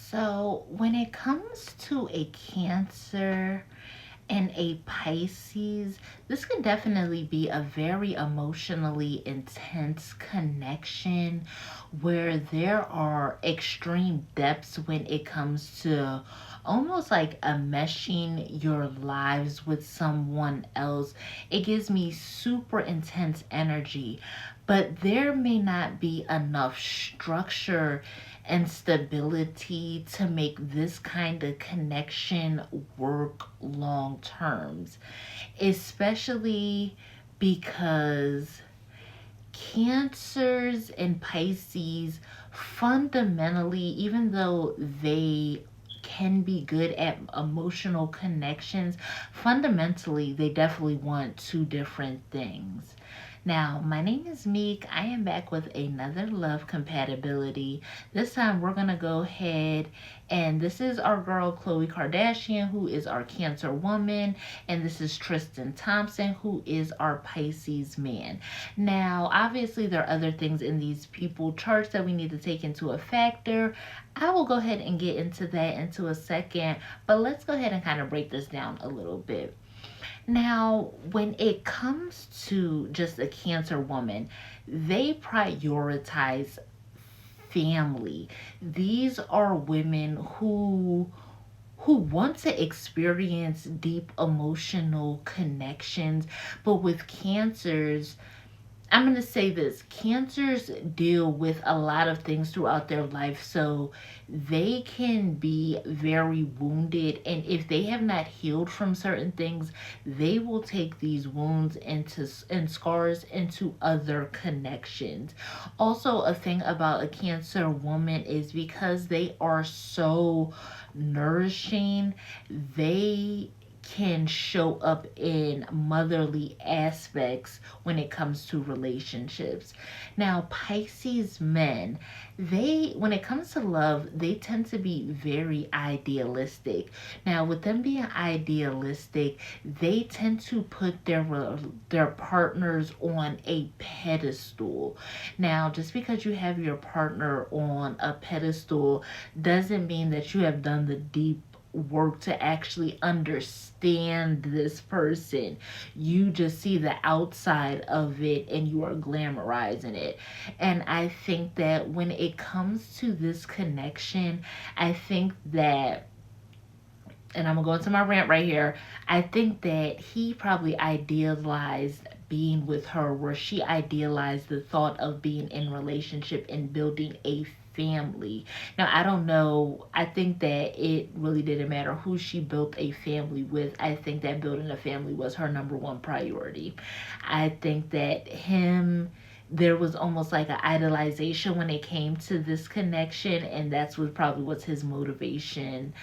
So, when it comes to a Cancer and a Pisces, this can definitely be a very emotionally intense connection where there are extreme depths when it comes to almost like a meshing your lives with someone else. It gives me super intense energy, but there may not be enough structure and stability to make this kind of connection work long terms, especially because Cancers and Pisces fundamentally, even though they can be good at emotional connections, fundamentally they definitely want two different things. Now, my name is Meek. I am back with another love compatibility. This time we're going to go ahead and this is our girl Khloé Kardashian, who is our Cancer woman, and this is Tristan Thompson, who is our Pisces man. Now, obviously there are other things in these people charts that we need to take into a factor. I will go ahead and get into that into a second, but let's go ahead and kind of break this down a little bit. Now, when it comes to just a Cancer woman, they prioritize family. These are women who want to experience deep emotional connections, but with Cancers, I'm going to say this: Cancers deal with a lot of things throughout their life, so they can be very wounded. And if they have not healed from certain things, they will take these wounds and scars into other connections. Also, a thing about a Cancer woman is because they are so nourishing, they can show up in motherly aspects when it comes to relationships. Now, Pisces men, when it comes to love, they tend to be very idealistic. Now, with them being idealistic, they tend to put their partners on a pedestal. Now, just because you have your partner on a pedestal doesn't mean that you have done the deep work to actually understand this person. You just see the outside of it and you are glamorizing it. And I think that when it comes to this connection, I think that, and I'm gonna go into my rant right here, I think that he probably idealized being with her, where she idealized the thought of being in relationship and building a family. Now, I don't know. I think that it really didn't matter who she built a family with. I think that building a family was her number one priority. I think that there was almost like an idolization when it came to this connection, and that's what probably was his motivation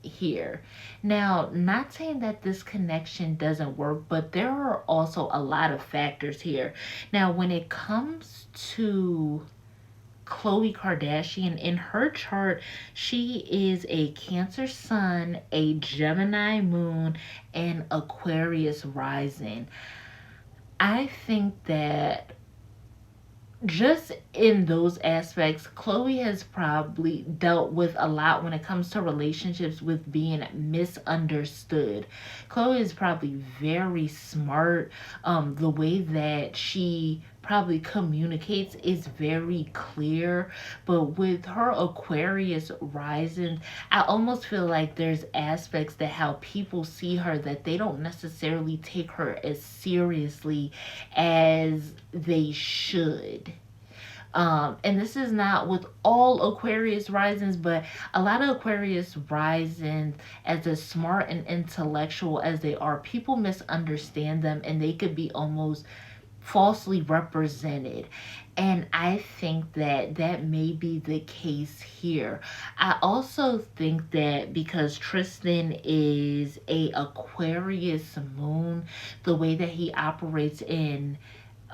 here. Now, not saying that this connection doesn't work, but there are also a lot of factors here. Now, when it comes to Khloé Kardashian, in her chart, she is a Cancer sun, a Gemini moon, and Aquarius rising. I think that just in those aspects, Khloé has probably dealt with a lot when it comes to relationships with being misunderstood. Khloé is probably very smart. The way that she probably communicates is very clear, but with her Aquarius rising, I almost feel like there's aspects that how people see her that they don't necessarily take her as seriously as they should. And this is not with all Aquarius risings, but a lot of Aquarius risings, as as smart and intellectual as they are, people misunderstand them and they could be almost falsely represented. And I think that that may be the case here. I also think that because Tristan is a Aquarius moon, the way that he operates in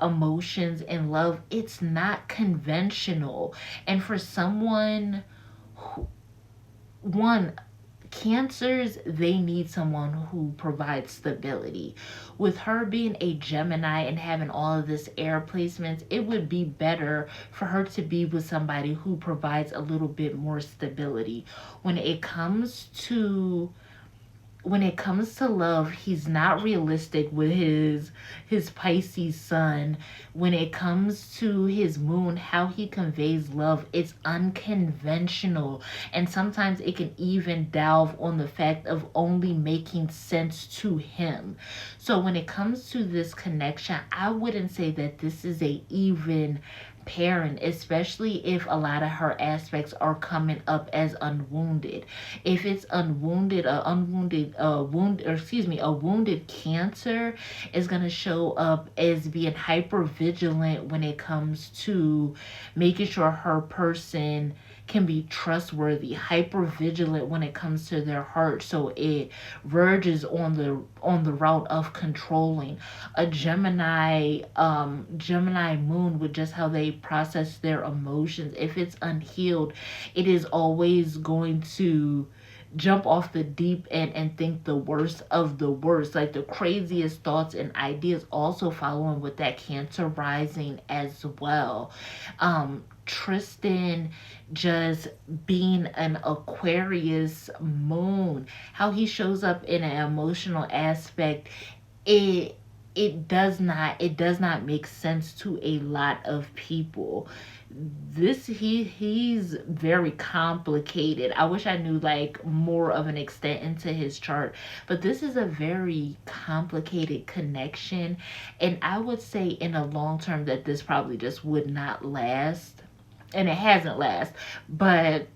emotions and love, it's not conventional. And for someone who, one, Cancers, they need someone who provides stability. With her being a Gemini and having all of this air placements, it would be better for her to be with somebody who provides a little bit more stability. When it comes to love, he's not realistic with his Pisces sun. When it comes to his moon, how he conveys love, it's unconventional, and sometimes it can even delve on the fact of only making sense to him. So when it comes to this connection, I wouldn't say that this is a even parent, especially if a lot of her aspects are coming up as unwounded. If it's unwounded, a wounded Cancer is going to show up as being hyper vigilant when it comes to making sure her person can be trustworthy, hyper vigilant when it comes to their heart, so it verges on the route of controlling. A Gemini moon, with just how they process their emotions, if it's unhealed, it is always going to jump off the deep end and think the worst of the worst, like the craziest thoughts and ideas, also following with that Cancer rising as well. Tristan just being an Aquarius moon, how he shows up in an emotional aspect, it it does not make sense to a lot of people. He's very complicated. I wish I knew like more of an extent into his chart, but this is a very complicated connection, and I would say in a long term that this probably just would not last, and it hasn't last. But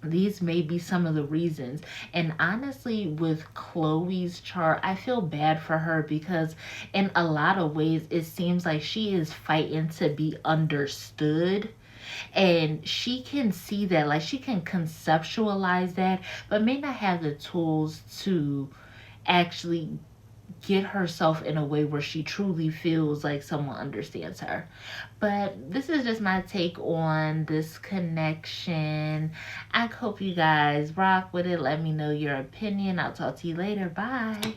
these may be some of the reasons. And honestly, with Khloé's chart, I feel bad for her because in a lot of ways it seems like she is fighting to be understood, and she can see that, like she can conceptualize that, but may not have the tools to actually get herself in a way where she truly feels like someone understands her. But this is just my take on this connection. I hope you guys rock with it. Let me know your opinion. I'll talk to you later. Bye.